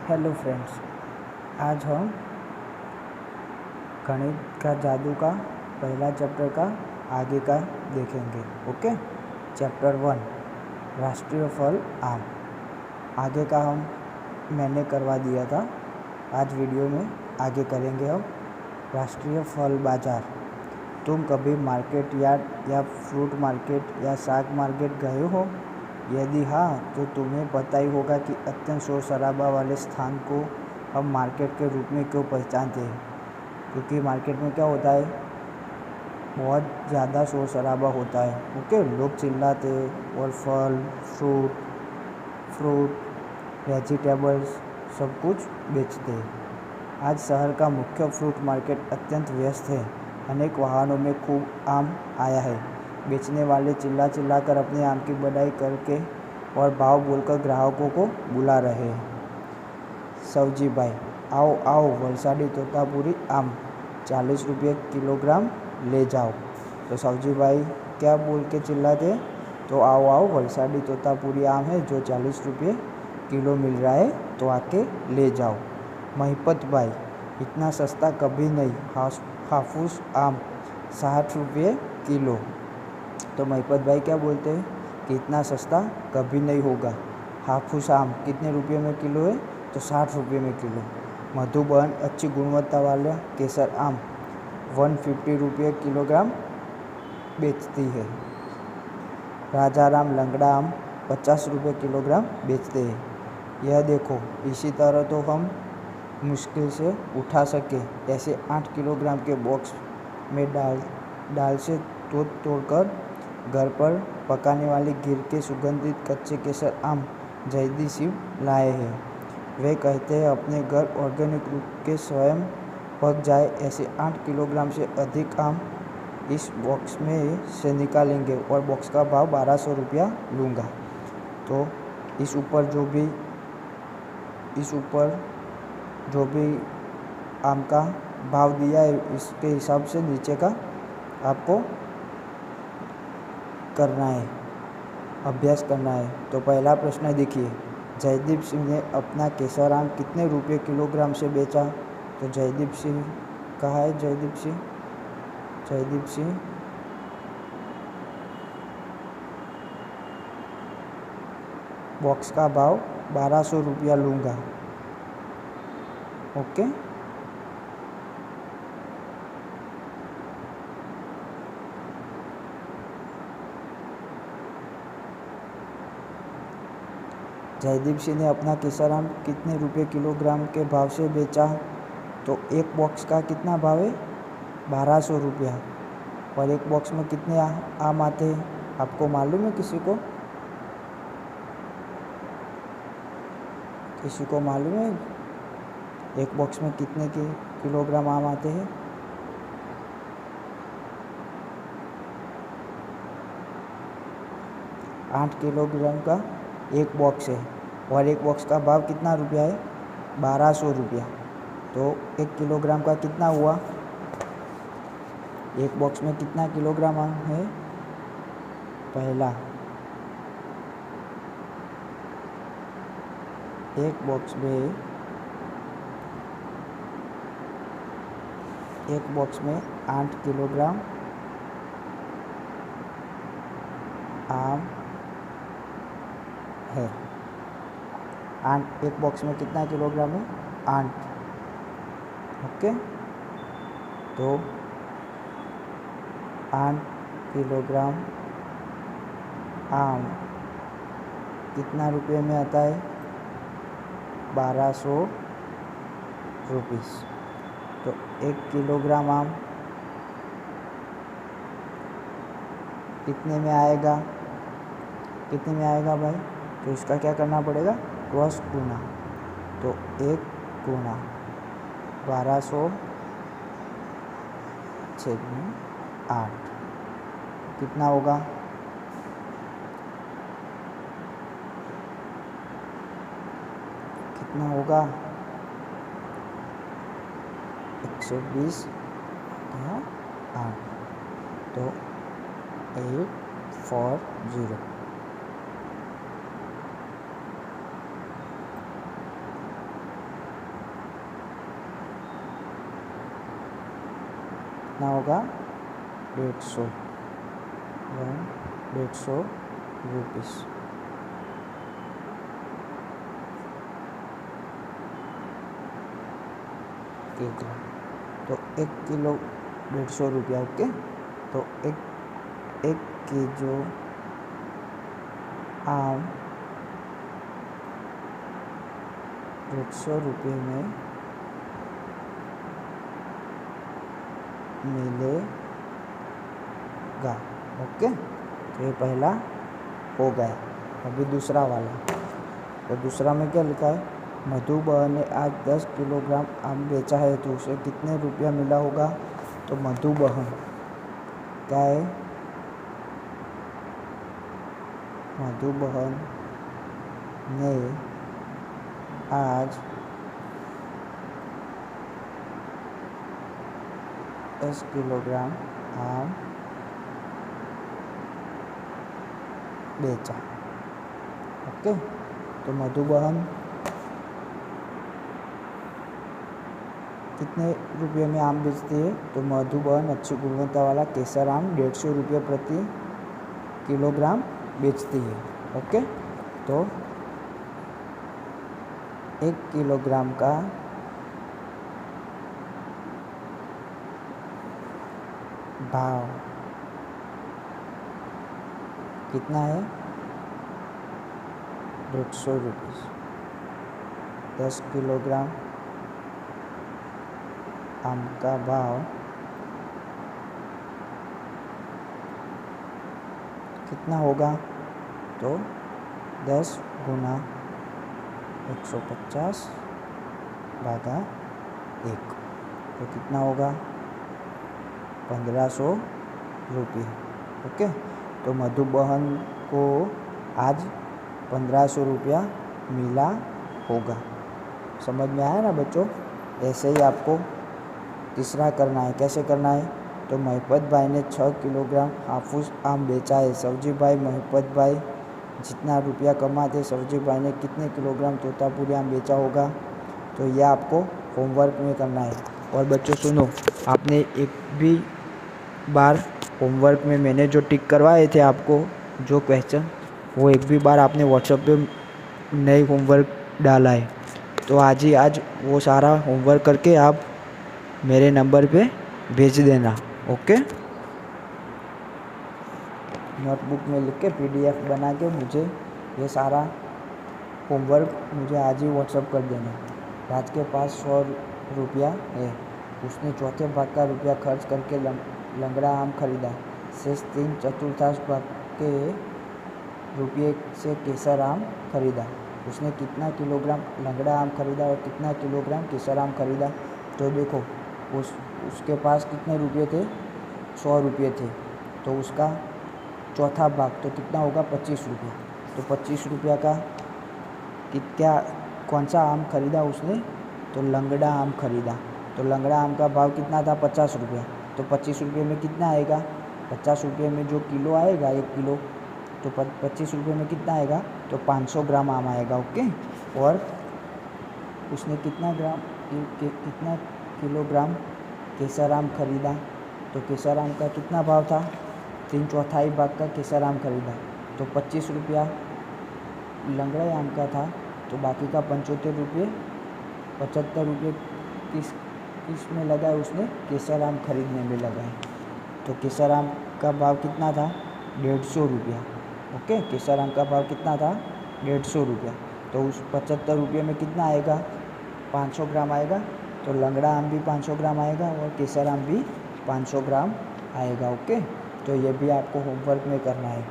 Hello friends, आज हम गणित का जादू का पहला चैप्टर का आगे का देखेंगे। ओके, चैप्टर 1 राष्ट्रीय फल आम। आगे का मैंने करवा दिया था, आज वीडियो में आगे करेंगे हम। राष्ट्रीय फल बाज़ार। तुम कभी मार्केट यार्ड या फ्रूट मार्केट या साग मार्केट गए हो? यदि हाँ, तो तुम्हें पता ही होगा कि अत्यंत शोर शराबा वाले स्थान को हम मार्केट के रूप में क्यों पहचानते हैं। क्योंकि मार्केट में क्या होता है, बहुत ज़्यादा शोर शराबा होता है। ओके, लोग चिल्लाते और फल, फ्रूट, वेजिटेबल्स सब कुछ बेचते हैं। आज शहर का मुख्य फ्रूट मार्केट अत्यंत व्यस्त है। अनेक वाहनों में खूब आम आया है। बेचने वाले चिल्ला कर अपने आम की बढ़ाई करके और भाव बोलकर ग्राहकों को बुला रहे हैं। सब्जी भाई, आओ आओ, वलसाड़ी तोतापुरी आम 40 रुपये किलोग्राम ले जाओ। तो सब्जी भाई क्या बोल के चिल्लाते, तो आओ आओ, वलसाड़ी तोतापुरी आम है जो 40 रुपये किलो मिल रहा है, तो आके ले जाओ। महिपत भाई, इतना सस्ता कभी नहीं, हाफूस आम 60 रुपये किलो। तो महिपत भाई क्या बोलते हैं कि इतना सस्ता कभी नहीं होगा। हाफूस आम कितने रुपये में किलो है, तो 60 रुपये में किलो। मधुबन अच्छी गुणवत्ता वाला केसर आम 150 रुपये किलोग्राम बेचती है। राजाराम लंगड़ा आम 50 रुपये किलोग्राम बेचते हैं। यह देखो, इसी तरह तो हम मुश्किल से उठा सके ऐसे 8 किलोग्राम के बॉक्स में डाल से तोड़कर घर पर पकाने वाले गिर के सुगंधित कच्चे केसर आम जयदी सिंह लाए हैं। वे कहते हैं अपने घर ऑर्गेनिक रूप के स्वयं पक जाए ऐसे 8 किलोग्राम से अधिक आम इस बॉक्स में से निकालेंगे और बॉक्स का भाव 1200 रुपया लूँगा। तो इस ऊपर जो भी आम का भाव दिया है, इसके हिसाब से नीचे का आपको करना है, अभ्यास करना है। तो पहला प्रश्न देखिए, जयदीप सिंह ने अपना केसर आम कितने रुपये किलोग्राम से बेचा? तो जयदीप सिंह कहाँ है? जयदीप सिंह बॉक्स का भाव 1200 रुपया लूँगा। ओके, जयदीप सिंह ने अपना केसर आम कितने रुपये किलोग्राम के भाव से बेचा? तो एक बॉक्स का कितना भाव है? 1200 रुपया। और एक बॉक्स में कितने आम आते हैं, आपको मालूम है? किसी को मालूम है एक बॉक्स में कितने किलोग्राम आम आते हैं? 8 किलोग्राम का एक बॉक्स है और एक बॉक्स का भाव कितना रुपया है? 1200 रुपया। तो 1 किलोग्राम का कितना हुआ? एक बॉक्स में कितना किलोग्राम आम है? पहला, एक बॉक्स में 8 किलोग्राम आम है। एक बॉक्स में कितना किलोग्राम है? 8। ओके, तो 8 किलोग्राम आम कितना रुपये में आता है? 1200 रुपीस। तो 1 किलोग्राम आम कितने में आएगा भाई? तो इसका क्या करना पड़ेगा? क्रॉस गुना। तो 1 गुना 1200 / 8 कितना होगा? कितना होगा? 120 या 8। तो 840। कितना होगा 150 रुपीस। तो 1 किलो 150 रुपया। ओके, तो एक किलो आम 150 रुपये में मिलेगा। ओके, तो ये पहला हो गया। अभी दूसरा वाला, तो दूसरा में क्या लिखा है, मधुबहन ने आज 10 किलोग्राम आम बेचा है तो उसे कितने रुपया मिला होगा। तो मधुबहन क्या है, मधुबहन ने आज 10 किलोग्राम आम बेचा। ओके, तो मधुबहन कितने रुपये में आम बेचती है। तो मधुबहन अच्छी गुणवत्ता वाला केसर आम 150 रुपये प्रति किलोग्राम बेचती है। ओके, तो 1 किलोग्राम का भाव कितना है 150 रुपीस। 10 किलोग्राम आम का भाव कितना होगा। तो 10 गुना 150 भागा 1, तो कितना होगा 1500 रुपये। ओके, तो मधुबहन को आज 1500 रुपया मिला होगा। समझ में आया ना बच्चों। ऐसे ही आपको तीसरा करना है। कैसे करना है, तो महपत भाई ने 6 किलोग्राम हाफूस आम बेचा है। सब्जी भाई महपत भाई जितना रुपया कमाते सब्जी भाई ने कितने किलोग्राम तोतापुरी आम बेचा होगा। तो यह आपको होमवर्क में करना है। और बच्चों सुनो, आपने एक भी बार होमवर्क में मैंने जो टिक करवाए थे आपको जो क्वेश्चन, वो एक भी बार आपने व्हाट्सएप पे नई होमवर्क डाला है। तो आज वो सारा होमवर्क करके आप मेरे नंबर पे भेज देना। ओके, नोटबुक में लिख के PDF बना के मुझे ये सारा होमवर्क मुझे आज ही व्हाट्सएप कर देना। राज के पास 100 रुपया है। उसने चौथे भाग का रुपया खर्च करके लंगड़ा आम खरीदा। शेष 3/4 भाग के रुपये से केसर आम खरीदा। उसने कितना किलोग्राम लंगड़ा आम खरीदा और कितना किलोग्राम केसर आम खरीदा। तो देखो उसके पास कितने रुपये थे, 100 रुपये थे। तो उसका चौथा भाग तो कितना होगा 25 रुपये। तो 25 रुपया का क्या कौन सा आम खरीदा उसने, तो लंगड़ा आम खरीदा। तो लंगड़ा आम का भाव कितना था 50 रुपया। तो 25 रुपये में कितना आएगा, 50 रुपये में जो किलो आएगा 1 किलो, तो 25 रुपये में कितना आएगा, तो 500 ग्राम आम आएगा। ओके, और उसने कितना किलोग्राम केसर आम खरीदा। तो केसर आम का कितना भाव था, 3/4 भाग का केसर आम खरीदा। तो 25 रुपया लंगड़ा आम का था, तो बाकी का 75 रुपये किस में लगाए, उसने केसर आम खरीदने में लगाए। तो केसर आम का भाव कितना था 150 रुपया। ओके, केसर आम का भाव कितना था 150 रुपया। तो उस 75 रुपये में कितना आएगा, 500 ग्राम आएगा। तो लंगड़ा आम भी 500 ग्राम आएगा और केसर आम भी 500 ग्राम आएगा। ओके, तो ये भी आपको होमवर्क में करना है।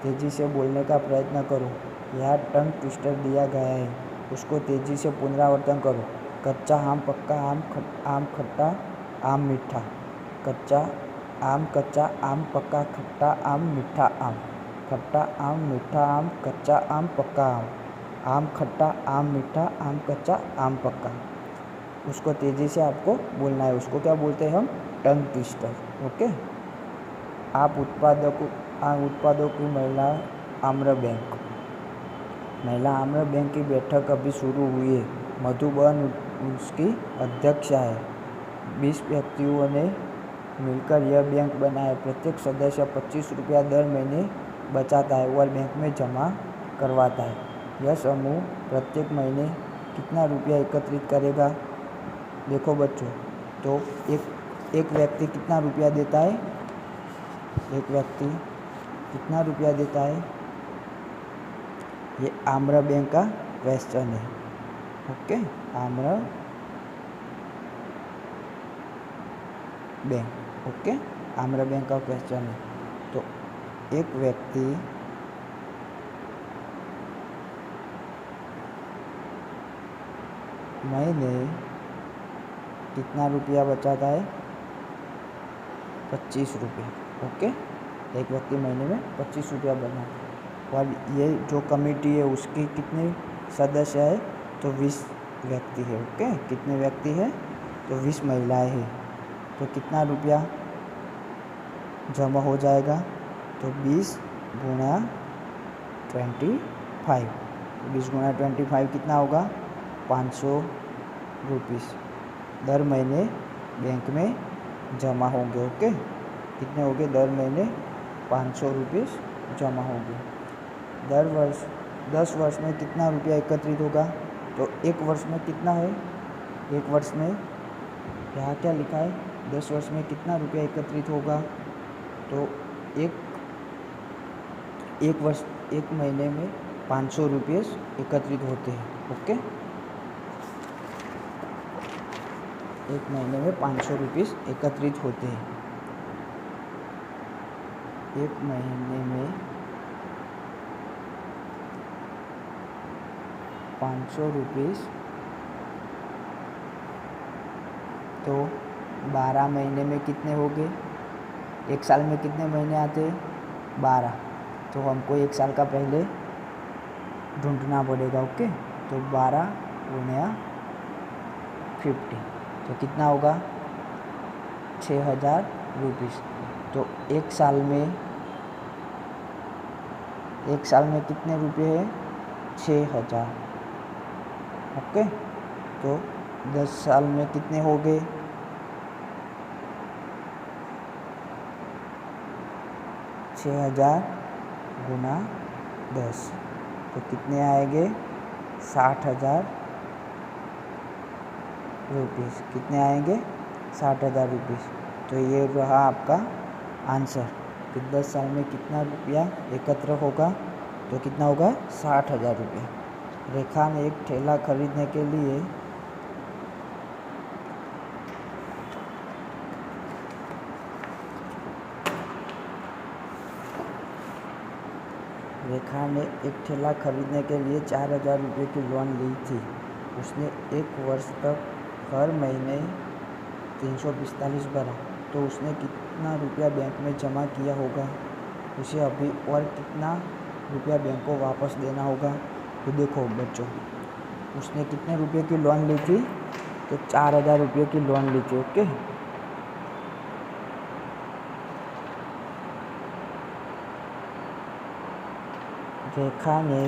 तेज़ी से बोलने का प्रयत्न करो। यहाँ टंग ट्विस्टर दिया गया है, उसको तेज़ी से पुनरावर्तन करो। कच्चा आम, पक्का आम, आम खट्टा, आम मीठा। कच्चा आम, पक्का, खट्टा आम, मीठा आम। खट्टा आम, मीठा आम, कच्चा आम, पक्का आम। आम खट्टा, आम मीठा, आम कच्चा, आम पक्का। उसको तेज़ी से आपको बोलना है। उसको क्या बोलते हैं हम, टंग ट्विस्टर। ओके, आप उत्पादों की महिला आम्र बैंक की बैठक अभी शुरू हुई है। मधुबहन उसकी अध्यक्षा है। 20 व्यक्तियों ने मिलकर यह बैंक बनाए। प्रत्येक सदस्य 25 रुपया दर महीने बचाता है और बैंक में जमा करवाता है। यह समूह प्रत्येक महीने कितना रुपया एकत्रित करेगा? देखो बच्चों, तो एक व्यक्ति कितना रुपया देता है? एक व्यक्ति कितना रुपया देता है? ये आम्र बैंक का क्वेश्चन है। Okay, Amra bank. Okay, Amra bank का क्वेश्चन है। तो एक व्यक्ति महीने कितना रुपया बचाता है? 25 रुपये। ओके, एक व्यक्ति महीने में 25 रुपया बनाता है। और ये जो कमेटी है उसकी कितने सदस्य है? तो 20 व्यक्ति है। ओके, कितने व्यक्ति है? तो 20 महिलाएं हैं। तो कितना रुपया जमा हो जाएगा? तो 20 गुणा 25। 20 गुणा 25 कितना होगा? 500 रुपीस दर महीने बैंक में जमा होंगे। ओके, कितने हो गए? दर महीने 500 रुपीस जमा होंगे। दर वर्ष 10 वर्ष में कितना रुपया एकत्रित होगा? तो एक वर्ष में कितना है? एक वर्ष में यहाँ क्या लिखा है? 10 वर्ष में कितना रुपया एकत्रित होगा? तो एक वर्ष, एक महीने में 500 रुपये एकत्रित होते हैं। ओके, एक महीने में 500 रुपये एकत्रित होते हैं। एक महीने में 500 रुपये, तो 12 महीने में कितने हो गए? एक साल में कितने महीने आते हैं? 12। तो हमको एक साल का पहले ढूंढना पड़ेगा। ओके, तो 12 गुणा 50 तो कितना होगा? 6000 रुपीस। तो एक साल में कितने रुपये है? 6000। ओके, तो 10 साल में कितने हो गए? 6000 गुना 10 तो कितने आएंगे? 60,000 रुपीस। कितने आएंगे? 60,000 रुपीस। तो ये रहा आपका आंसर कि 10 साल में कितना रुपया एकत्र होगा? तो कितना होगा? 60,000 रुपये। रेखा ने एक ठेला खरीदने के लिए रेखा ने एक ठेला खरीदने के लिए 4,000 रुपये की लोन ली थी। उसने एक वर्ष तक हर महीने 345 भरा, तो उसने कितना रुपया बैंक में जमा किया होगा? उसे अभी और कितना रुपया बैंक को वापस देना होगा? तो देखो बच्चों, उसने कितने रुपये की लोन ली थी? तो 4,000 रुपये की लोन ली थी। ओके, रेखा ने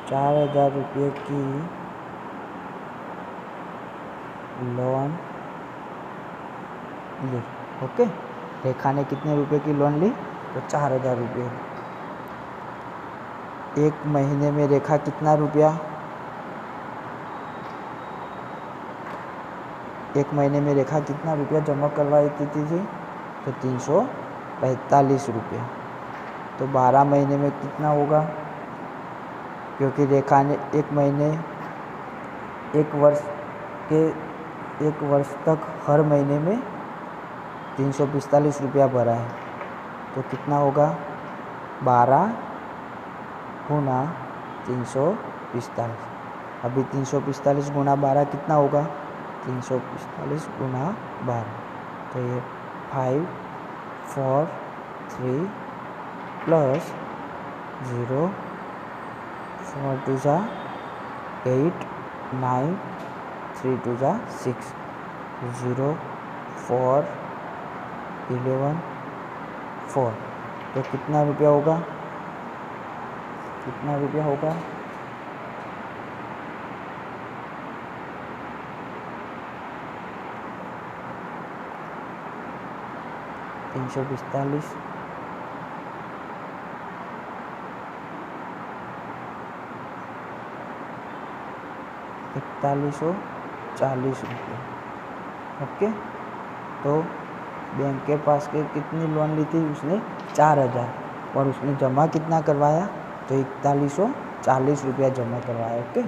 4,000 रुपये की लोन ली। ओके, रेखा ने कितने रुपए की लोन ली? तो 4,000 रुपये। एक महीने में रेखा कितना रुपया जमा करवा देती थी? तो 345 रुपये। तो 12 महीने में कितना होगा? क्योंकि रेखा ने एक वर्ष तक हर महीने में 345 रुपया भरा है, तो कितना होगा? 12 गुना 345। अभी 345 गुना 12 कितना होगा? 345 गुना 12। तो ये 5 4 3 प्लस 0 4 2 जा 8 9 3 2 जा 6 0 4 11 4। तो कितना रुपया होगा? 345, 4140 रुपये। ओके, तो बैंक के पास के कितनी लोन ली थी उसने? 4000, और उसने जमा कितना करवाया? तो 4140 रुपया जमा करवाया। ओके,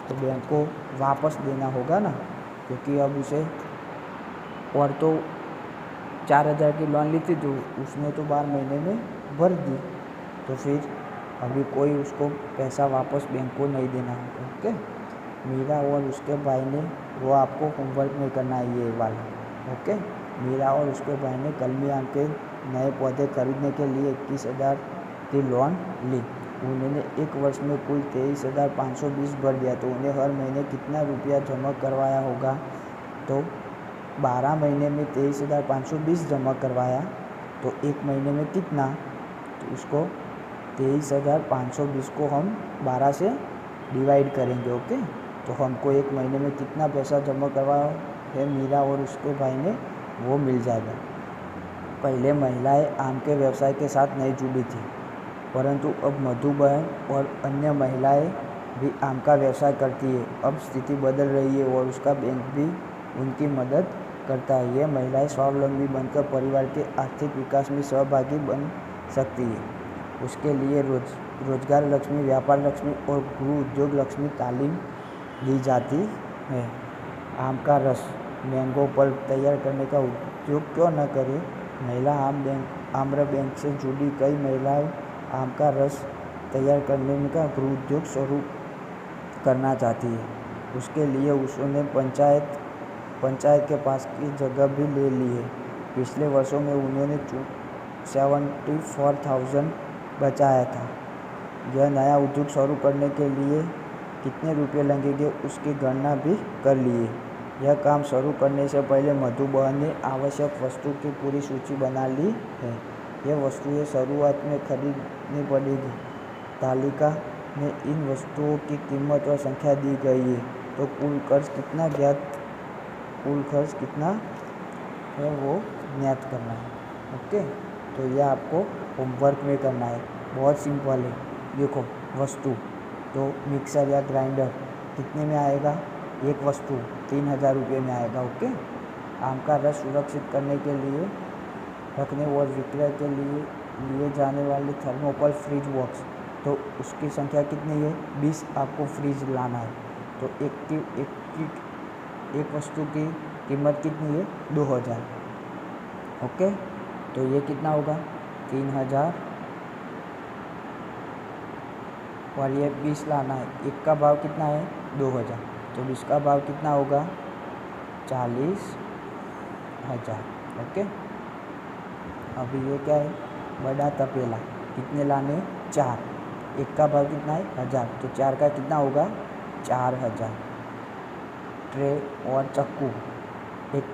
तो बैंक को वापस देना होगा ना, क्योंकि अब उसे और तो 4000 की लोन ली थी तो उसने तो 12 महीने में भर दी, तो फिर अभी कोई उसको पैसा वापस बैंक को नहीं देना होगा। ओके, मीरा और उसके भाई ने, वो आपको होमवर्क में करना है ये वाला। ओके, मीरा और उसके भाई ने कलमी आम के नए पौधे खरीदने के लिए 21,000 की लोन ली। उन्होंने एक वर्ष में कुल 23,520 भर दिया, तो उन्हें हर महीने कितना रुपया जमा करवाया होगा? तो 12 महीने में 23,520 जमा करवाया, तो एक महीने में कितना? तो उसको 23,520 को हम 12 से डिवाइड करेंगे। ओके, तो हमको एक महीने में कितना पैसा जमा करवाया है मीरा और उसके भाई ने, वो मिल जाएगा। पहले महिलाएं आम के व्यवसाय के साथ नहीं जुड़ी थी, परंतु अब मधु बहन और अन्य महिलाएं भी आम का व्यवसाय करती है। अब स्थिति बदल रही है और उसका बैंक भी उनकी मदद करता है। ये महिलाएं स्वावलंबी बनकर परिवार के आर्थिक विकास में सहभागी बन सकती है। उसके लिए रोजगार लक्ष्मी, व्यापार लक्ष्मी और गृह उद्योग लक्ष्मी तालीम दी जाती है। आम का रस, मैंगो पल्प तैयार करने का उद्योग क्यों न करे? महिला आम्र बैंक से जुड़ी कई महिलाएं आम का रस तैयार करने का गृह उद्योग शुरू करना चाहती है। उसके लिए उसने पंचायत के पास की जगह भी ले ली है। पिछले वर्षों में उन्होंने 74,000 बचाया था। यह नया उद्योग शुरू करने के लिए कितने रुपए लगेंगे उसकी गणना भी कर लिए। यह काम शुरू करने से पहले मधु बहन ने आवश्यक वस्तु की पूरी सूची बना ली है। यह वस्तुएं शुरुआत में खरीदनी पड़ेगी। तालिका में इन वस्तुओं की कीमत और संख्या दी गई है। तो कुल खर्च कितना है वो ज्ञात करना है। ओके, तो यह आपको होमवर्क में करना है, बहुत सिंपल है। देखो, वस्तु तो मिक्सर या ग्राइंडर कितने में आएगा? एक वस्तु 3,000 रुपये में आएगा। ओके, आम का रस सुरक्षित करने के लिए रखने और विक्रय के लिए जाने वाले थर्मोकोल फ्रिज बॉक्स, तो उसकी संख्या कितनी है? 20 आपको फ्रिज लाना है। तो एक वस्तु की कीमत कितनी है? 2,000। ओके, तो ये कितना होगा? 3,000, और ये 20 लाना है। एक का भाव कितना है? 2,000, तो 20 का भाव कितना होगा? 40,000। ओके, अभी ये क्या है? बड़ा तपेला कितने लाने? 4। एक का भाव कितना है? 1,000, तो 4 का कितना होगा? 4,000। ट्रे और चक्कू एक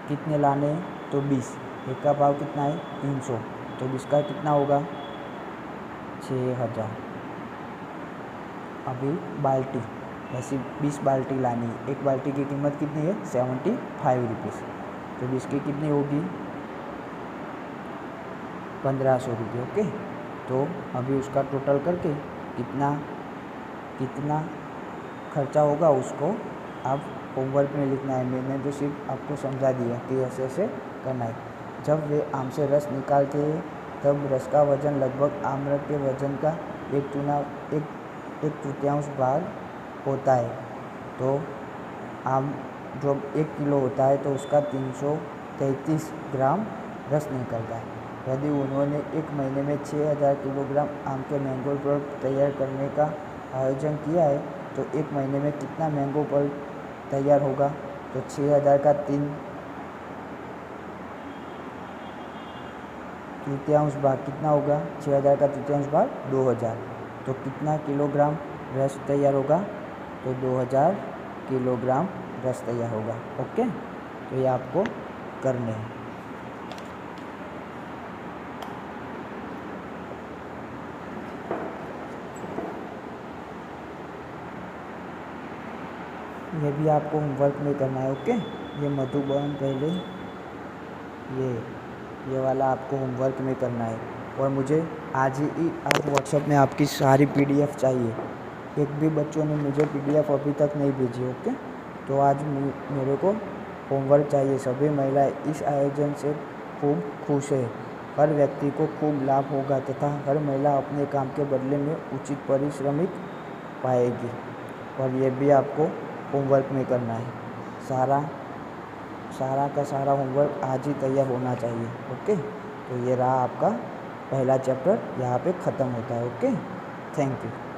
कितने लाने? तो 20। एक का भाव कितना है? 300, तो 20 का कितना होगा? 6,000। अभी बाल्टी, ऐसी 20 बाल्टी लानी है। एक बाल्टी की कीमत कितनी है? 75 रुपीज़, तो 20 की कितनी होगी? 1,500 रुपये। ओके, तो अभी उसका टोटल करके कितना खर्चा होगा उसको आप होमवर्क में लिखना है। मैंने तो सिर्फ आपको समझा दिया कि ऐसे ऐसे करना है। जब वे आम से रस निकालते हैं तब रस का वजन लगभग आम्र के वजन का एक तृतीयांश भाग होता है। तो आम जो 1 किलो होता है तो उसका 333 ग्राम रस निकलता है। यदि उन्होंने एक महीने में 6,000 किलोग्राम आम के मैंगो पल्प तैयार करने का आयोजन किया है, तो एक महीने में कितना मैंगो पल्प तैयार होगा? तो 6,000 का 3 तृतीयांश भाग कितना होगा? 6,000 का तृतीयांश भाग 2,000, तो कितना किलोग्राम रस तैयार होगा? तो 2,000 किलोग्राम रस तैयार होगा। ओके, तो ये आपको करने हैं। ये भी आपको होमवर्क में करना है। ओके, ये मधुबन पहले ये ये वाला आपको होमवर्क में करना है और मुझे आज ही आप व्हाट्सएप में आपकी सारी PDF चाहिए। एक भी बच्चों ने मुझे PDF अभी तक नहीं भेजी। ओके, तो आज मेरे को होमवर्क चाहिए। सभी महिलाएं इस आयोजन से खूब खुश है। हर व्यक्ति को खूब लाभ होगा तथा हर महिला अपने काम के बदले में उचित पारिश्रमिक पाएगी। और ये भी आपको होमवर्क में करना है। सारा का सारा होमवर्क आज ही तैयार होना चाहिए। ओके, तो ये रहा आपका पहला चैप्टर, यहाँ पे ख़त्म होता है। Okay, thank you.